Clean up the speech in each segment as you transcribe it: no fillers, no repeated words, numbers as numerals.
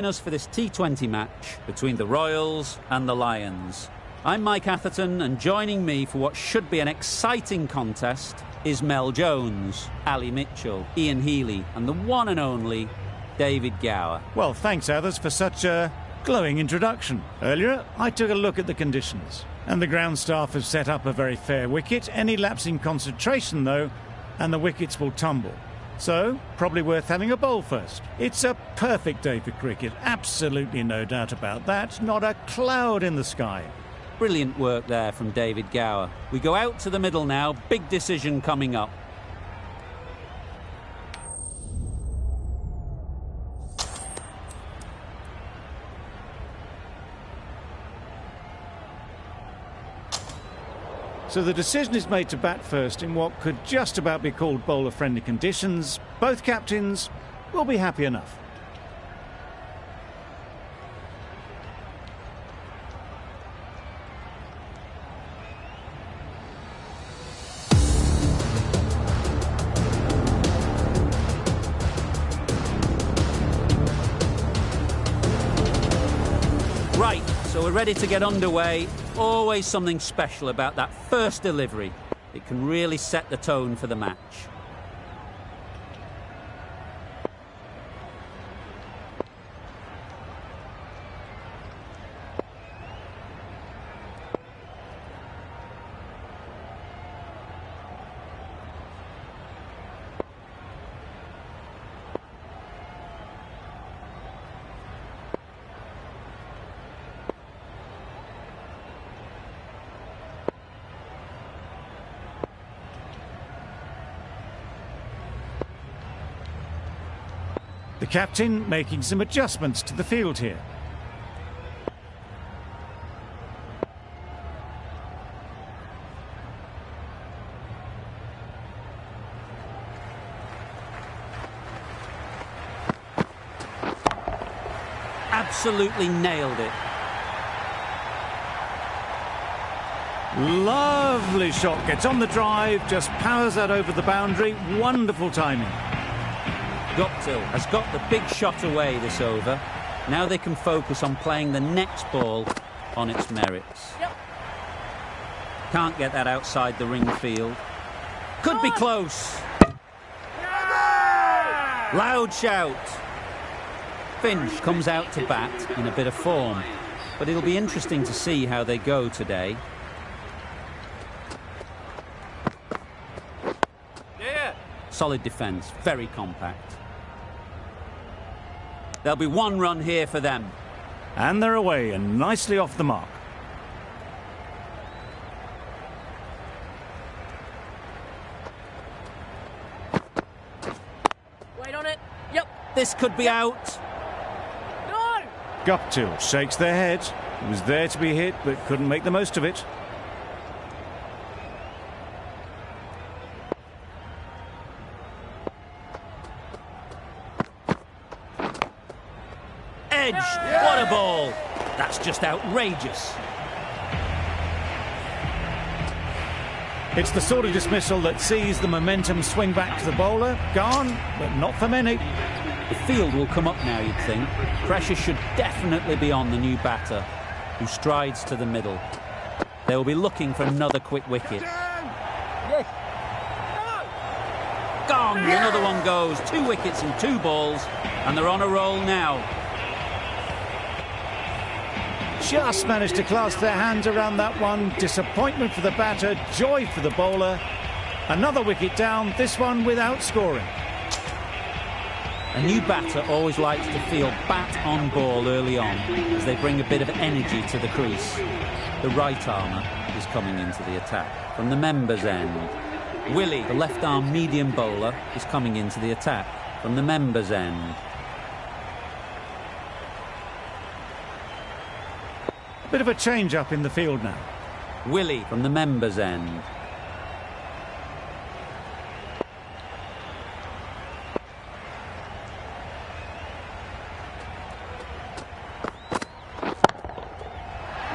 Us for this T20 match between the Royals and the Lions. I'm Mike Atherton, and joining me for what should be an exciting contest is Mel Jones, Ali Mitchell, Ian Healy and the one and only David Gower. Well, thanks Athers for such a glowing introduction. Earlier I took a look at the conditions and the ground staff have set up a very fair wicket. Any lapse in concentration though and the wickets will tumble. So, probably worth having a bowl first. It's a perfect day for cricket, absolutely no doubt about that. Not a cloud in the sky. Brilliant work there from David Gower. We go out to the middle now, big decision coming up. So the decision is made to bat first in what could just about be called bowler-friendly conditions. Both captains will be happy enough. Right, so we're ready to get underway. Always something special about that first delivery. It can really set the tone for the match. The captain making some adjustments to the field here. Absolutely nailed it. Lovely shot, gets on the drive, just powers that over the boundary. Wonderful timing. Guptill has got the big shot away this over. Now they can focus on playing the next ball on its merits. Yep. Can't get that outside the ring field. Could be close. Yeah! Loud shout. Finch comes out to bat in a bit of form, but it'll be interesting to see how they go today. Yeah. Solid defence, very compact. There'll be one run here for them. And they're away and nicely off the mark. Wait on it. Yep. This could be out. No! Guptill shakes their head. He was there to be hit but couldn't make the most of it. Yeah. What a ball! That's just outrageous. It's the sort of dismissal that sees the momentum swing back to the bowler. Gone, but not for many. The field will come up now, you'd think. Pressure should definitely be on the new batter, who strides to the middle. They will be looking for another quick wicket. Gone! Another one goes. 2 wickets and 2 balls, and they're on a roll now. Just managed to clasp their hands around that one. Disappointment for the batter, joy for the bowler. Another wicket down, this one without scoring. A new batter always likes to feel bat on ball early on as they bring a bit of energy to the crease. The right armer is coming into the attack. From the members' end, Willie, the left arm medium bowler, is coming into the attack. From the members' end. Bit of a change-up in the field now. Willie from the members' end.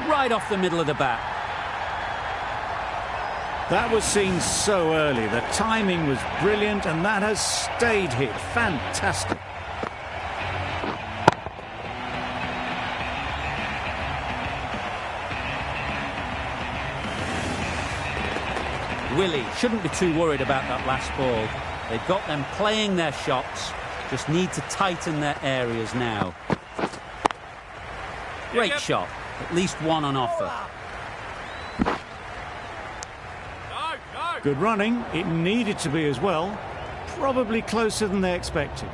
Right off the middle of the bat. That was seen so early. The timing was brilliant, and that has stayed hit. Fantastic. Willie shouldn't be too worried about that last ball. They've got them playing their shots, just need to tighten their areas now. Great shot, at least one on offer. Good running, it needed to be as well. Probably closer than they expected.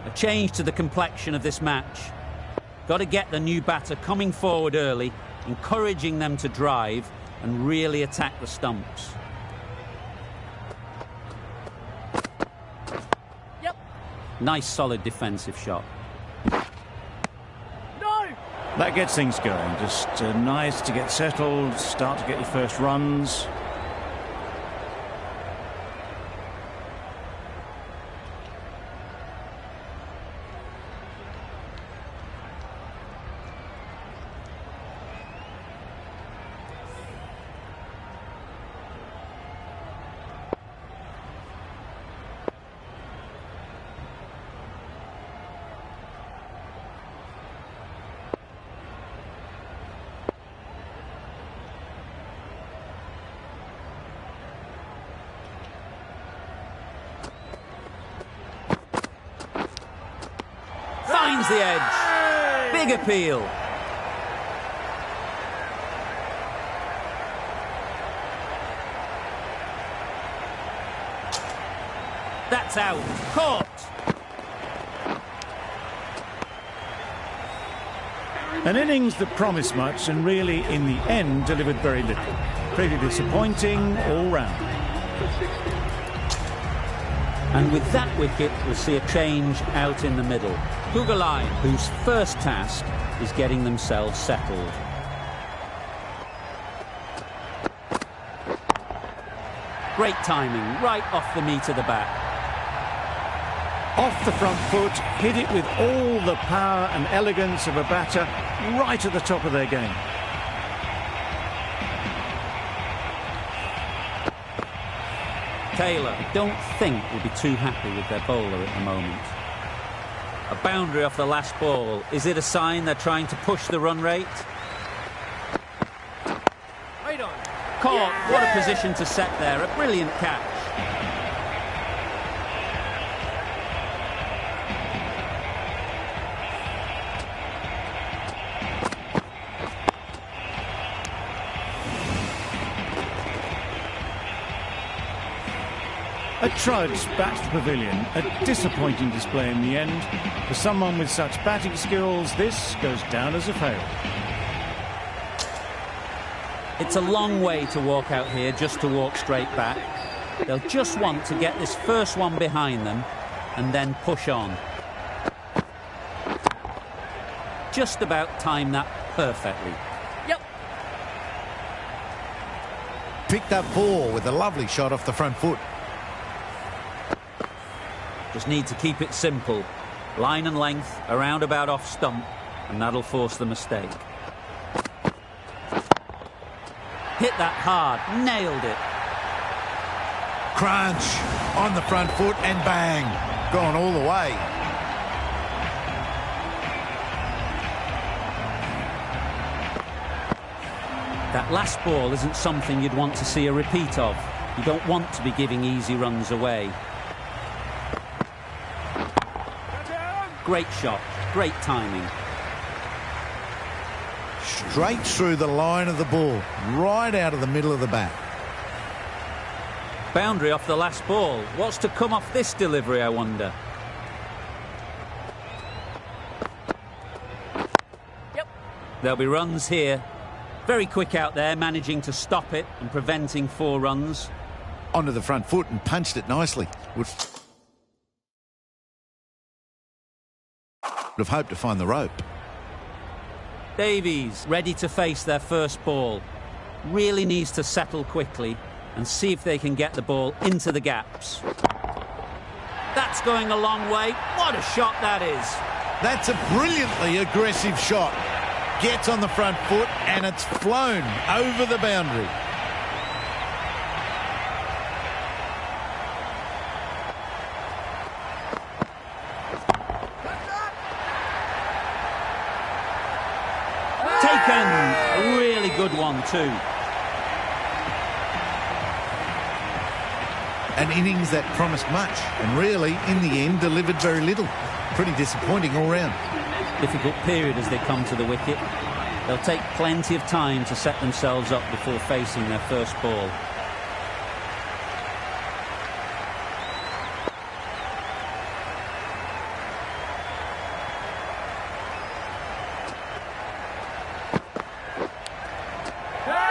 A change to the complexion of this match. Got to get the new batter coming forward early, encouraging them to drive and really attack the stumps. Yep. Nice solid defensive shot. No! That gets things going. Just nice to get settled, start to get your first runs. Finds the edge. Big appeal. That's out. Caught. An innings that promised much and really, in the end, delivered very little. Pretty disappointing all round. And with that wicket, we'll see a change out in the middle. Pugaline, whose first task is getting themselves settled. Great timing, right off the meat of the bat. Off the front foot, hit it with all the power and elegance of a batter, right at the top of their game. Taylor, don't think will be too happy with their bowler at the moment. A boundary off the last ball. Is it a sign they're trying to push the run rate? Right on. Caught. What a position to set there. A brilliant catch. A trudge back to the pavilion, a disappointing display in the end. For someone with such batting skills, this goes down as a fail. It's a long way to walk out here just to walk straight back. They'll just want to get this first one behind them and then push on. Just about time that perfectly. Yep. Picked up ball with a lovely shot off the front foot. Just need to keep it simple. Line and length, around about off stump, and that'll force the mistake. Hit that hard, nailed it. Crunch on the front foot and bang. Gone all the way. That last ball isn't something you'd want to see a repeat of. You don't want to be giving easy runs away. Great shot, great timing. Straight through the line of the ball, right out of the middle of the bat. Boundary off the last ball. What's to come off this delivery, I wonder? Yep. There'll be runs here. Very quick out there, managing to stop it and preventing 4 runs. Onto the front foot and punched it nicely. Would have hoped to find the rope. Davies ready to face their first ball. Really needs to settle quickly and see if they can get the ball into the gaps. That's going a long way. What a shot that is. That's a brilliantly aggressive shot. Gets on the front foot and it's flown over the boundary. Taken. A really good one too. An innings that promised much and really, in the end, delivered very little. Pretty disappointing all round. Difficult period as they come to the wicket. They'll take plenty of time to set themselves up before facing their first ball.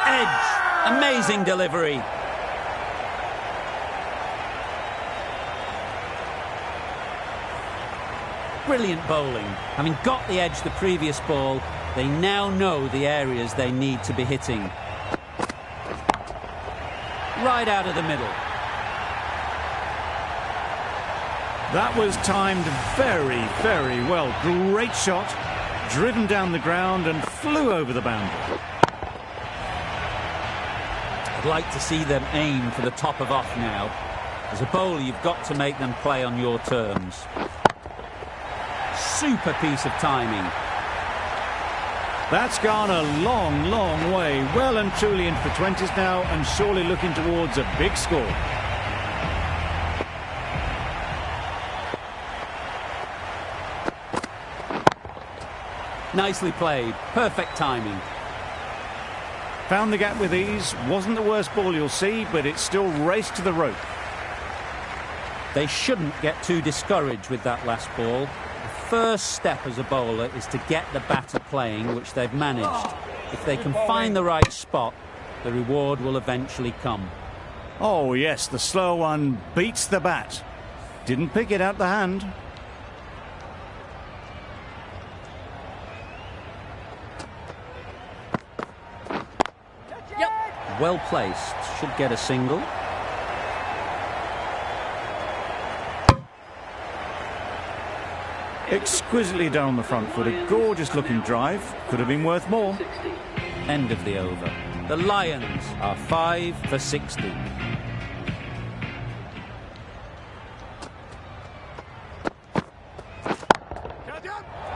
Edge. Amazing delivery. Brilliant bowling. Having got the edge the previous ball, they now know the areas they need to be hitting. Right out of the middle. That was timed very, very well. Great shot, driven down the ground and flew over the boundary. I'd like to see them aim for the top of off now. As a bowler, you've got to make them play on your terms. Super piece of timing. That's gone a long, long way. Well and truly into the 20s now and surely looking towards a big score. Nicely played. Perfect timing. Found the gap with ease. Wasn't the worst ball you'll see, but it still raced to the rope. They shouldn't get too discouraged with that last ball. The first step as a bowler is to get the batter playing, which they've managed. If they can find the right spot, the reward will eventually come. Oh yes, the slow one beats the bat. Didn't pick it out the hand. Well placed. Should get a single. Exquisitely done on the front foot. A gorgeous looking drive. Could have been worth more. End of the over. The Lions are 5 for 60.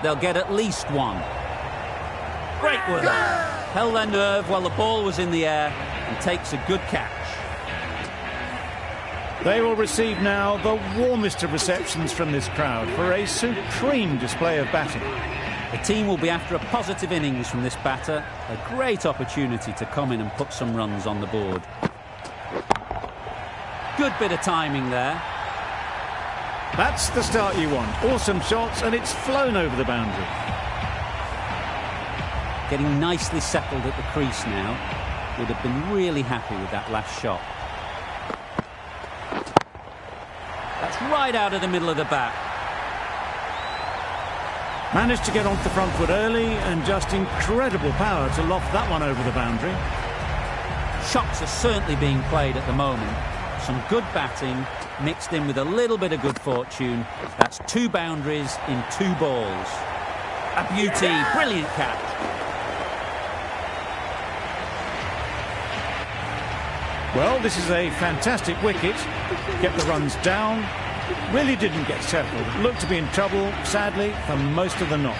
They'll get at least one. Great work. Held their nerve while the ball was in the air and takes a good catch. They will receive now the warmest of receptions from this crowd for a supreme display of batting. The team will be after a positive innings from this batter. A great opportunity to come in and put some runs on the board. Good bit of timing there. That's the start you want. Awesome shots, and it's flown over the boundary. Getting nicely settled at the crease now. Would have been really happy with that last shot. That's right out of the middle of the bat. Managed to get onto the front foot early and just incredible power to loft that one over the boundary. Shots are certainly being played at the moment. Some good batting mixed in with a little bit of good fortune. That's 2 boundaries in 2 balls. A beauty, brilliant catch. Well, this is a fantastic wicket. Kept the runs down. Really didn't get settled. Looked to be in trouble, sadly, for most of the knock.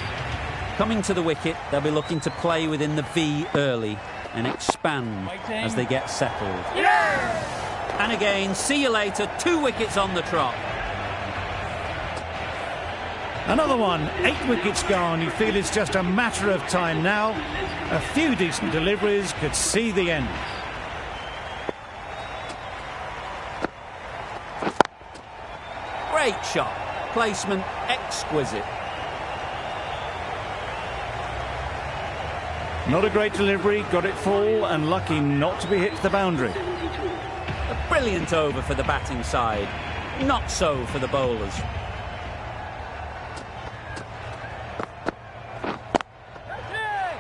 Coming to the wicket, they'll be looking to play within the V early and expand as they get settled. Yeah! And again, see you later, 2 wickets on the trot. Another one, 8 wickets gone. You feel it's just a matter of time now. A few decent deliveries could see the end. Great shot. Placement exquisite. Not a great delivery, got it full and lucky not to be hit to the boundary. A brilliant over for the batting side. Not so for the bowlers.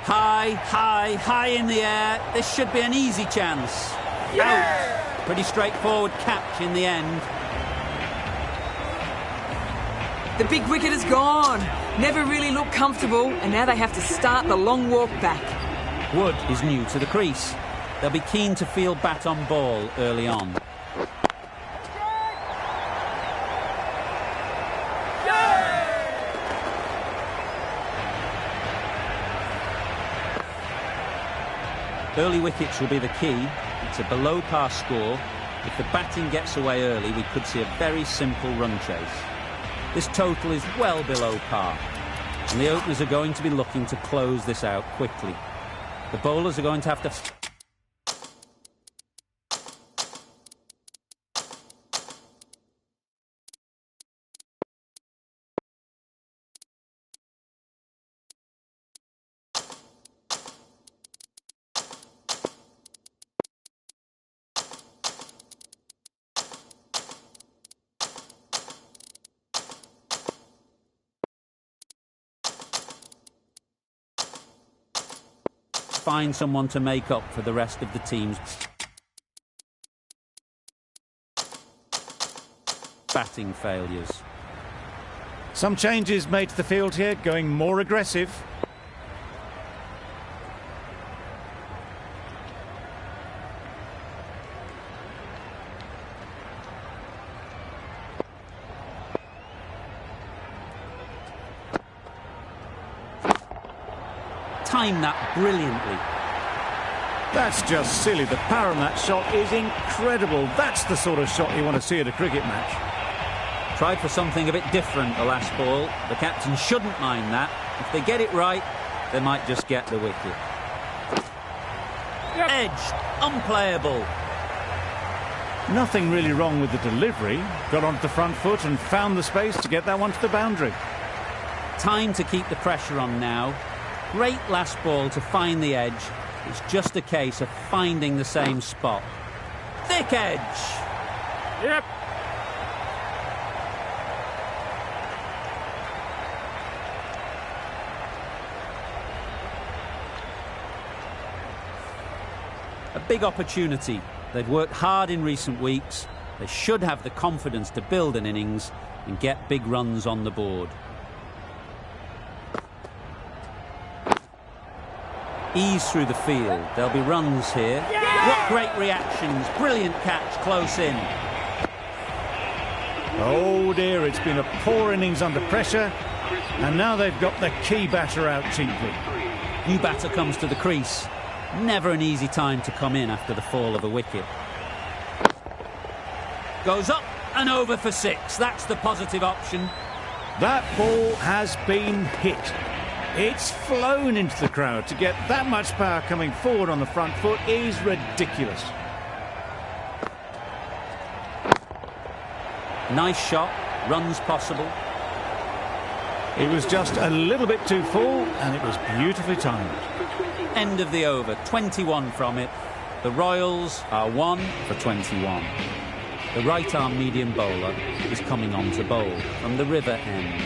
High, high, high in the air. This should be an easy chance. Out. Pretty straightforward catch in the end. The big wicket is gone. Never really looked comfortable, and now they have to start the long walk back. Wood is new to the crease. They'll be keen to field bat on ball early on. Early wickets will be the key. It's a below par score. If the batting gets away early, we could see a very simple run chase. This total is well below par, and the openers are going to be looking to close this out quickly. The bowlers are going to have to find someone to make up for the rest of the team's batting failures. Some changes made to the field here, going more aggressive. Timed that brilliantly. That's just silly. The power on that shot is incredible. That's the sort of shot you want to see at a cricket match. Tried for something a bit different the last ball. The captain shouldn't mind that. If they get it right, they might just get the wicket. Yep. Edged, unplayable. Nothing really wrong with the delivery. Got onto the front foot and found the space to get that one to the boundary. Time to keep the pressure on now. Great last ball to find the edge. It's just a case of finding the same spot. Thick edge. Yep. A big opportunity. They've worked hard in recent weeks. They should have the confidence to build an innings and get big runs on the board. Ease through the field. There'll be runs here. Yeah! What great reactions. Brilliant catch close in. Oh dear, it's been a poor innings under pressure, and now they've got the key batter out cheaply. New batter comes to the crease. Never an easy time to come in after the fall of a wicket. Goes up and over for 6. That's the positive option. That ball has been hit. It's flown into the crowd. To get that much power coming forward on the front foot is ridiculous. Nice shot, runs possible. It was just a little bit too full, and it was beautifully timed. End of the over, 21 from it. The Royals are 1 for 21. The right-arm medium bowler is coming on to bowl from the river end.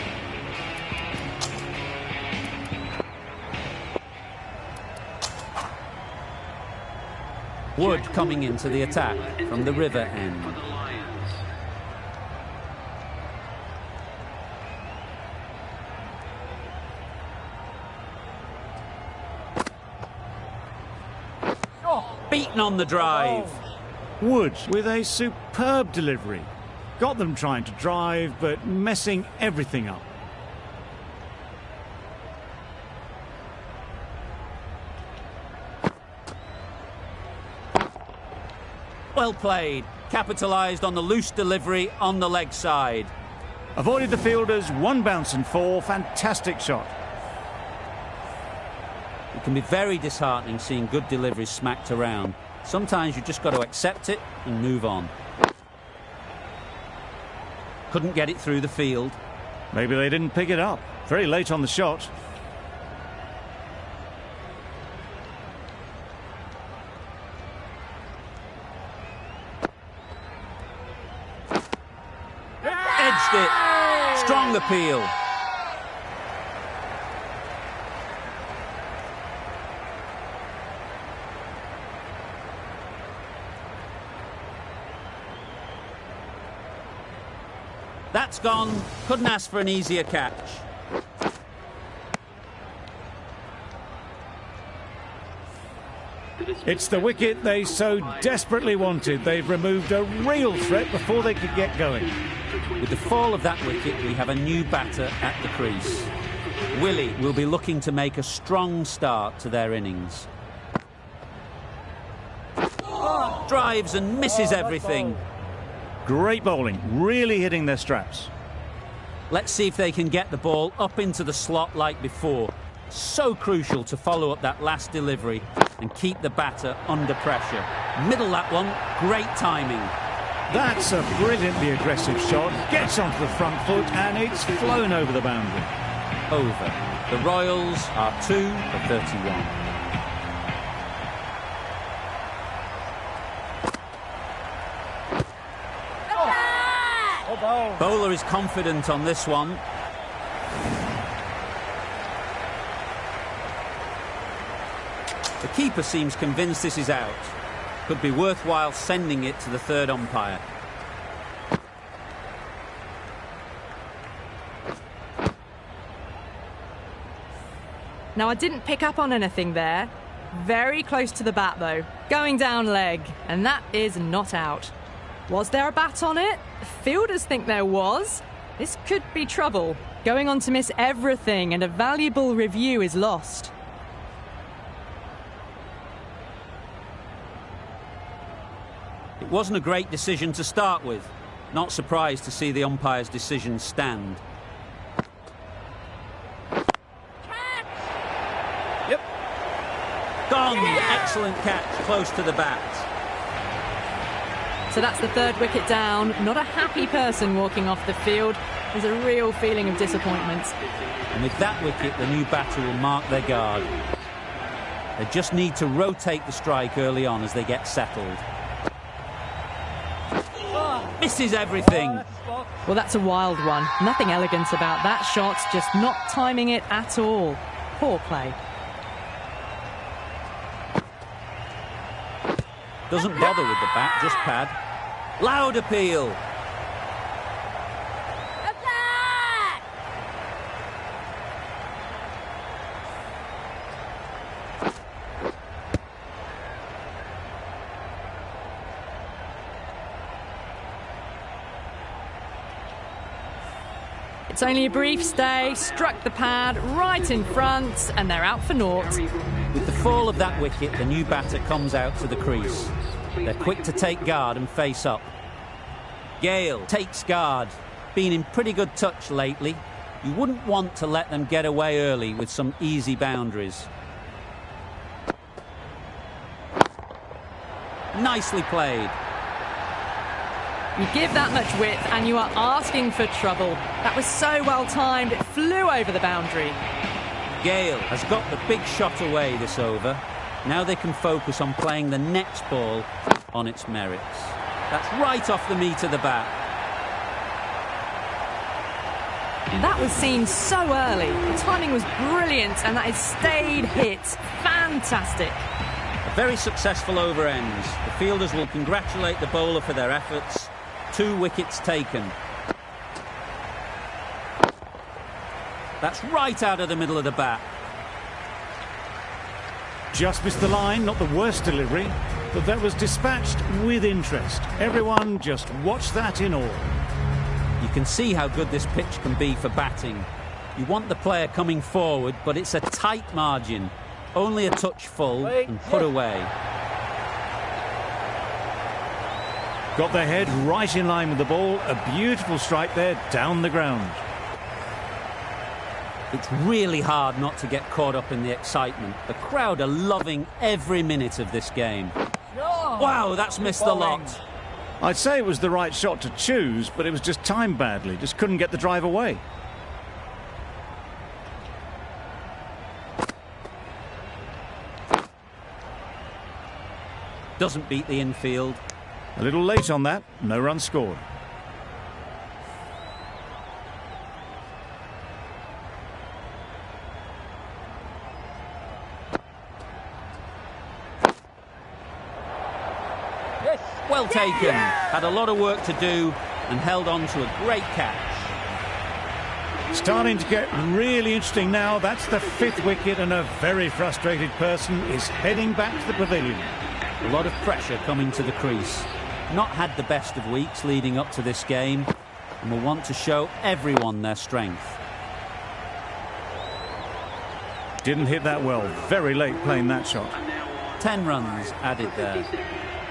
Wood coming into the attack from the river end. Beaten on the drive. Wood with a superb delivery. Got them trying to drive, but messing everything up. Well played. Capitalised on the loose delivery on the leg side. Avoided the fielders, 1 bounce and 4. Fantastic shot. It can be very disheartening seeing good deliveries smacked around. Sometimes you just got to accept it and move on. Couldn't get it through the field. Maybe they didn't pick it up. Very late on the shot. Edged it. Strong appeal. That's gone. Couldn't ask for an easier catch. It's the wicket they so desperately wanted. They've removed a real threat before they could get going. With the fall of that wicket, we have a new batter at the crease. Willie will be looking to make a strong start to their innings. Drives and misses everything. Great bowling, really hitting their straps. Let's see if they can get the ball up into the slot like before. So crucial to follow up that last delivery and keep the batter under pressure. Middle that one, great timing. That's a brilliantly aggressive shot. Gets onto the front foot and it's flown over the boundary. Over. The Royals are 2 for 31. Bowler is confident on this one. The keeper seems convinced this is out. Could be worthwhile sending it to the third umpire. Now, I didn't pick up on anything there. Very close to the bat, though. Going down leg, and that is not out. Was there a bat on it? Fielders think there was. This could be trouble. Going on to miss everything, and a valuable review is lost. It wasn't a great decision to start with. Not surprised to see the umpire's decision stand. Yep. Gone. Excellent catch, close to the bat. So that's the third wicket down. Not a happy person walking off the field. There's a real feeling of disappointment. And with that wicket, the new batter will mark their guard. They just need to rotate the strike early on as they get settled. Misses everything. Well, that's a wild one. Nothing elegant about that shot, just not timing it at all. Poor play. Doesn't bother with the bat, just pad. Loud appeal. It's only a brief stay, struck the pad right in front, and they're out for naught. With the fall of that wicket, the new batter comes out to the crease. They're quick to take guard and face up. Gale takes guard. Been in pretty good touch lately. You wouldn't want to let them get away early with some easy boundaries. Nicely played. You give that much width and you are asking for trouble. That was so well timed, it flew over the boundary. Gale has got the big shot away this over. Now they can focus on playing the next ball on its merits. That's right off the meat of the bat. That was seen so early. The timing was brilliant and that is stayed hit. Fantastic. A very successful over ends. The fielders will congratulate the bowler for their efforts. 2 wickets taken. That's right out of the middle of the bat. Just missed the line, not the worst delivery, but that was dispatched with interest. Everyone just watched that in awe. You can see how good this pitch can be for batting. You want the player coming forward, but it's a tight margin. Only a touch full and put away. Got their head right in line with the ball. A beautiful strike there, down the ground. It's really hard not to get caught up in the excitement. The crowd are loving every minute of this game. Wow, that's missed the lot. I'd say it was the right shot to choose, but it was just timed badly. Just couldn't get the drive away. Doesn't beat the infield. A little late on that, no run scored. Well taken. Had a lot of work to do and held on to a great catch. Starting to get really interesting now. That's the 5th wicket and a very frustrated person is heading back to the pavilion. A lot of pressure coming to the crease. Not had the best of weeks leading up to this game and will want to show everyone their strength. Didn't hit that well. Very late playing that shot. 10 runs added there.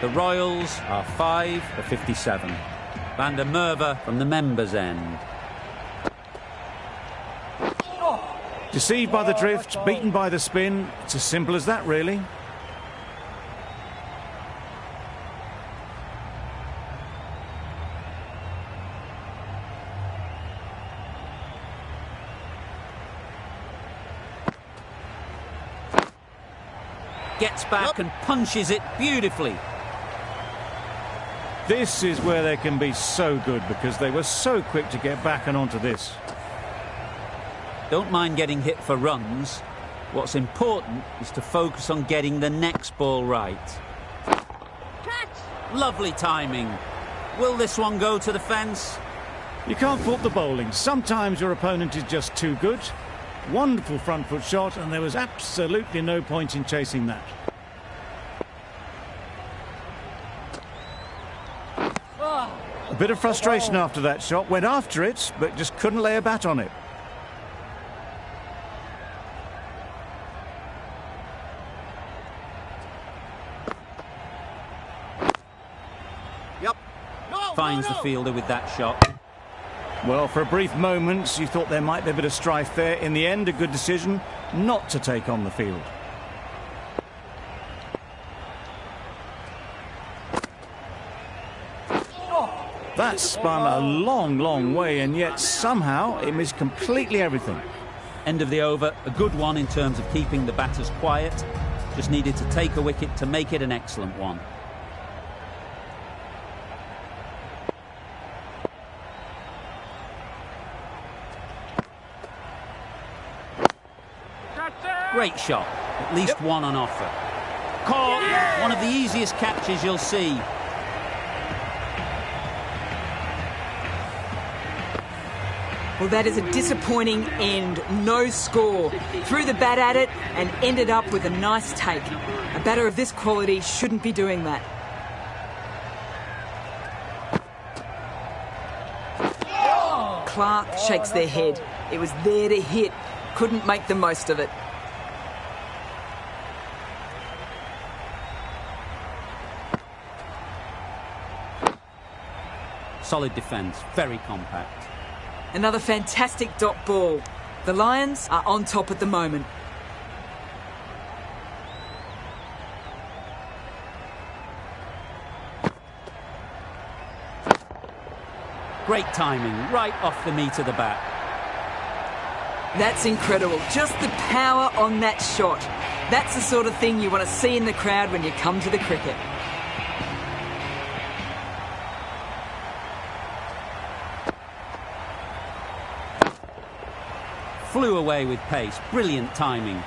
The Royals are 5 for 57. Van der Merwe from the members' end. Deceived by the drift, beaten by the spin. It's as simple as that, really. Gets back and punches it beautifully. This is where they can be so good because they were so quick to get back and onto this. Don't mind getting hit for runs. What's important is to focus on getting the next ball right. Catch! Lovely timing. Will this one go to the fence? You can't fault the bowling. Sometimes your opponent is just too good. Wonderful front foot shot, and there was absolutely no point in chasing that. A bit of frustration after that shot. Went after it, but just couldn't lay a bat on it. Yep. Finds the fielder with that shot. Well, for a brief moment, you thought there might be a bit of strife there. In the end, a good decision not to take on the field. That spun a long, long way, and yet somehow it missed completely everything. End of the over. A good one in terms of keeping the batters quiet. Just needed to take a wicket to make it an excellent one. Great shot. At least one on offer. Caught. Yeah. One of the easiest catches you'll see. Well, that is a disappointing end. No score. Threw the bat at it and ended up with a nice take. A batter of this quality shouldn't be doing that. Clark shakes their head. It was there to hit. Couldn't make the most of it. Solid defence, very compact. Another fantastic dot ball. The Lions are on top at the moment. Great timing, right off the meat of the bat. That's incredible. Just the power on that shot. That's the sort of thing you want to see in the crowd when you come to the cricket. Flew away with pace. Brilliant timing.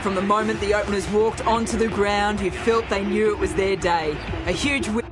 From the moment the openers walked onto the ground, you felt they knew it was their day. A huge win.